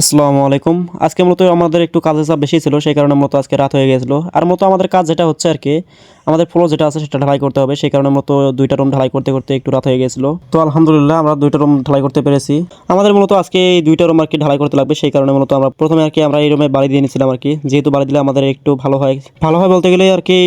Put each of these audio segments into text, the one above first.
আসসালামু আলাইকুম। আজকে মূলত আমাদের একটু কাজের চাপ বেশি ছিল, সেই কারণে মূলত আজকে রাত হয়ে গিয়েছিল। আর মূলত আমাদের কাজ যেটা হচ্ছে আর কি, আমাদের ফ্লোর যেটা আছে সেটা ঢালাই করতে হবে, সেই কারণে মূলত 2টা রুম ঢালাই করতে করতে একটু রাত হয়ে গিয়েছিল। তো আলহামদুলিল্লাহ আমরা 2টা রুম ঢালাই করতে পেরেছি। আমাদের মূলত আজকে এই 2টা রুম আর কি ঢালাই করতে লাগবে, সেই কারণে মূলত আমরা প্রথমে আর কি আমরা এই রুমে বালি দিয়ে নিয়েছিলাম আর কি, যেহেতু বালি দিলে আমাদের একটু ভালো হয় বলতে গেলে আর কি।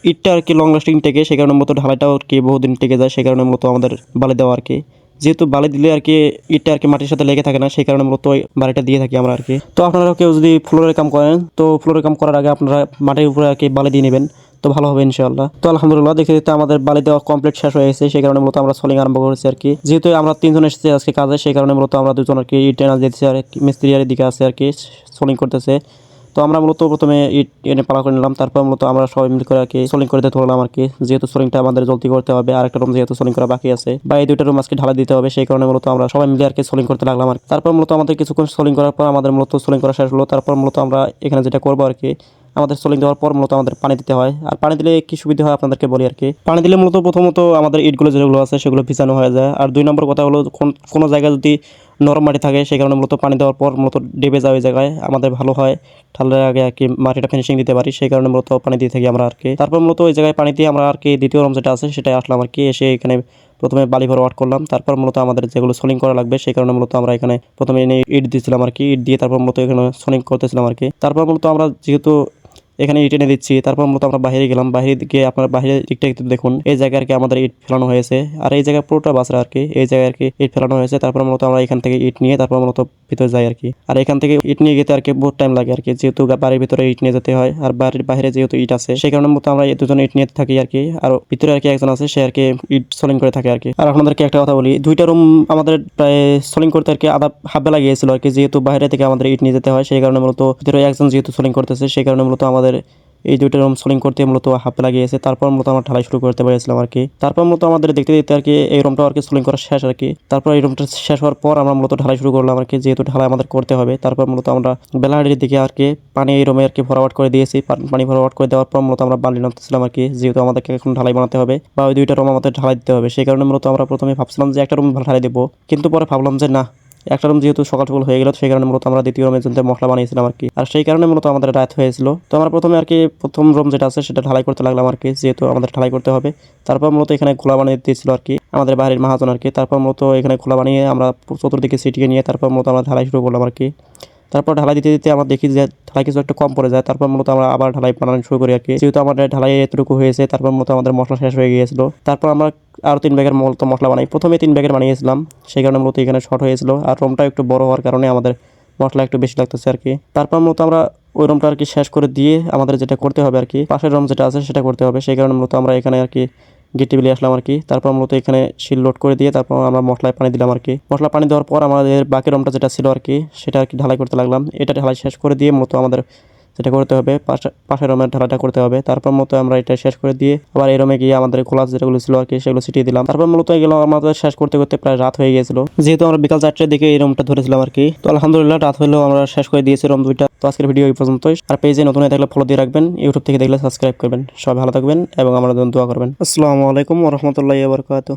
ইটটা আর কি লং লাস্টিং টেকে, সেই কারণে মূলত ঢালাইটাও আর কি বহুদিন টেকে যায়, সেই কারণে মূলত আমাদের বালি দেওয়া আর কি। যেহেতু বালি দিলে আর কি ইটটা আর কি মাটির সাথে লেগে থাকে না, সেই কারণে মূলত ওই বালিটা দিয়ে থাকি আমরা আর কি। তো আপনারা কেউ যদি ফ্লোরের কাম করেন, তো ফ্লোরের কাম করার আগে আপনারা মাটির উপরে আর কি বালি দিয়ে নেবেন, তো ভালো হবে ইনশাআল্লাহ। তো আলহামদুলিল্লাহ দেখতে দেখতে আমাদের বালি দেওয়া কমপ্লিট শেষ হয়ে গেছে, সেই কারণে মূলত আমরা সোলিং আরম্ভ করেছি আর কি। যেহেতু আমরা 3জন এসেছি আজকে কাজে, সেই কারণে মূলত আমরা 2জন আর কি ইট এনে দিতেছি, আর মিস্ত্রি আর দিকে আছে আর কি সোলিং করতেছে। তো আমরা মূলত প্রথমে ইট এনে পালা করে নিলাম, তারপর মূলত আমরা সবাই মিলে করে আর কি সোলিং করে দিতে ধরলাম আর কি। যেহেতু সোলিংটা আমাদের জলদি করতে হবে, আর একটা রুম যেহেতু সোলিং করা বাকি আছে, বা এই 2টা রুম আজকে ঢালাই দিতে হবে, সেই কারণে মূলত আমরা সবাই মিলে আর কি সোলিং করতে লাগলাম আর কি। তারপর মূলত আমাদের কিছুক্ষণ সোলিং করার পর আমাদের মূলত সোলিং করা শেষ হলো। তারপর মূলত আমরা এখানে যেটা করবো আর কি, আমাদের সোলিং দেওয়ার পর মূলত আমাদের পানি দিতে হয়। আর পানি দিলে কি সুবিধা হয় আপনাদেরকে বলি আর কি। পানি দিলে মূলত প্রথমত আমাদের ইটগুলো যেগুলো আছে সেগুলো ভিজানো হয়ে যায়। আর 2 নম্বর কথা হলো, কোনো জায়গায় যদি নরম মাটি থাকে, সেই কারণে মূলত পানি দেওয়ার পর মূলত ডেবে যায় ওই জায়গায়, আমাদের ভালো হয় ঠান্ডার আগে আর কি মাটিটা ফিনিশিং দিতে পারি, সেই কারণে মূলত পানি দিয়ে থাকি আমরা আর কি। তারপর মূলত ওই জায়গায় পানি দিয়ে আমরা আর কি দ্বিতীয় রুম যেটা আছে সেটাই আসলাম আর কি। এসে এখানে প্রথমে বালি ভরওয়াট করলাম, তারপর মূলত আমাদের যেগুলো সোলিং করা লাগবে, সেই কারণে মূলত আমরা এখানে প্রথমে এনে ইট দিয়েছিলাম আর কি। ইট দিয়ে তারপর মূলত এখানে সোলিং করতেছিলাম আর কি। তারপর মূলত আমরা যেহেতু এখানে ইট এনে দিচ্ছি, তারপর মূলত আমরা বাইরে গেলাম। বাইরে গিয়ে আপনার বাইরের দিকটা একটু দেখুন, এই জায়গায় আর কি আমাদের ইট ফেলানো হয়েছে, আর এই জায়গায় পুরোটা বাসরা আর কি, এই জায়গায় আর কি ইট ফেলানো হয়েছে। তারপর মূলত আমরা এখান থেকে ইট নিয়ে তারপর মূলত ভিতরে যাই আর কি। আর এখান থেকে ইট নিয়ে যেতে আর কি বহুত টাইম লাগে আর কি, যেহেতু বাড়ির ভিতরে ইট নিয়ে যেতে হয়, আর বাড়ির বাইরে যেহেতু ইট আছে, সেই কারণে মূলত আমরা এই 2জন ইট নিয়ে থাকি আর কি। আর ভিতরে আর কি একজন আছে, সে আর কি ইট সোলিং করে থাকে আর কি। আর আপনাদেরকে একটা কথা বলি, 2টা রুম আমাদের প্রায় সোলিং করতে আর কি হাফ বেলা গিয়েছিল আর কি, যেহেতু বাইরে থেকে আমাদের ইট নিয়ে যেতে হয়, সেই কারণে মূলত ভিতরে একজন যেহেতু সোলিং করতেছে, সেই কারণে মূলত আমাদের এই 2টা রুম সোলিং করতে মূলত হাফ লাগিয়েছে। তারপর মূলত আমরা ঢালাই শুরু করতে পেরেছিলাম আর কি। তারপর মূলত আমাদের দেখতে দেখতে আর কি এই রুমটা আর কি সোলিং করা শেষ আর কি। তারপর এই রুমটা শেষ হওয়ার পর আমরা মূলত ঢালাই শুরু করলাম আর কি, যেহেতু ঢালাই আমাদের করতে হবে। তারপর মূলত আমরা বেলাহাড়ির দিকে আর কি পানি এই রুমে আর কি ভরাট করে দিয়েছি। পানি ভরাট করে দেওয়ার পর মূলত আমরা বালি নামতেছিলাম আর কি, যেহেতু আমাদেরকে এখন ঢালাই বানাতে হবে, বা ওই 2টা রুম আমাদের ঢালাই দিতে হবে। সেই কারণে মূলত আমরা প্রথমে ভাবছিলাম যে একটা রুম ঢালাই দেবো, কিন্তু পরে ভাবলাম যে না, একটা রুম যেহেতু সকাল সকাল হয়ে গেল, সেই কারণে মূলত আমরা দ্বিতীয় রুমের জন্য মশলা বানিয়েছিলাম আর কি। আর সেই কারণে মূলত আমাদের রাত হয়েছিল। তো আমরা প্রথমে আর কি প্রথম রুম যেটা আছে সেটা ঢালাই করতে লাগলাম আর কি, যেহেতু আমাদের ঢালাই করতে হবে। তারপর মূলত এখানে খোলা বানিয়ে দিয়েছিল আর কি আমাদের বাড়ির মহাজন আর কি। তারপর মূলত এখানে খোলা বানিয়ে আমরা চতুর্দিকে ছিটিয়ে নিয়ে তারপর মূলত আমরা ঢালাই শুরু করলাম আর কি। তারপর ঢালাই দিতে দিতে আমরা দেখি যে ঢালাই কিছু একটা কম পড়ে যায়। তারপর মূলত আমরা আবার ঢালাই বানানো শুরু করি আর কি, যেহেতু আমাদের ঢালাই এতটুকু হয়েছে। তারপর মূলত আমাদের মশলা শেষ হয়ে গিয়েছিল। তারপর আমরা আরও 3 ব্যাগের মূলত মশলা বানাই, প্রথমে 3 ব্যাগের বানিয়েছিলাম, সেই কারণে মূলত এখানে শর্ট হয়েছিল। আর রুমটা একটু বড় হওয়ার কারণে আমাদের মশলা একটু বেশি লাগতেছে আর কি। তারপর মূলত আমরা ওই রুমটা আর কি শেষ করে দিয়ে আমাদের যেটা করতে হবে আর কি, পাশের রুম যেটা আছে সেটা করতে হবে, সেই কারণে মূলত আমরা এখানে আর কি গেট টেবিলে আসলাম আর কি। তারপর মূলত এখানে শিল লোড করে দিয়ে তারপর আমরা মশলায় পানি দিলাম আর কি। মশলা পানি দেওয়ার পর আমাদের বাকি রুমটা যেটা ছিল আর কি, সেটা আর কি ঢালাই করতে লাগলাম। এটা ঢালাই শেষ করে দিয়ে মূলত আমাদের যেটা করতে হবে, পাশের রুমের ঢালাইটা করতে হবে। তারপর মতো আমরা এটা শেষ করে দিয়ে আবার এই রুমে গিয়ে আমাদের খোলা যেগুলো ছিল আর কি সেগুলো ছিটিয়ে দিলাম। তারপর মূলত এগুলো আমাদের শেষ করতে করতে প্রায় রাত হয়ে গিয়েছিল, যেহেতু আমরা বিকাল 4টার দিকে এই রুমটা ধরেছিলাম আর কি। তো আলহামদুলিল্লাহ রাত হলেও আমরা শেষ করে দিয়েছি রুম 2টা। তো আজকের ভিডিও এই পর্যন্তই। আর পেজে নতুন হয়ে থাকলে ফলো দিয়ে রাখবেন, ইউটিউব থেকে দেখলে সাবস্ক্রাইব করবেন। সবাই ভালো থাকবেন এবং আমার জন্য দোয়া করবেন। আসসালামু আলাইকুম ওয়া রাহমাতুল্লাহি ওয়া বারাকাতুহু।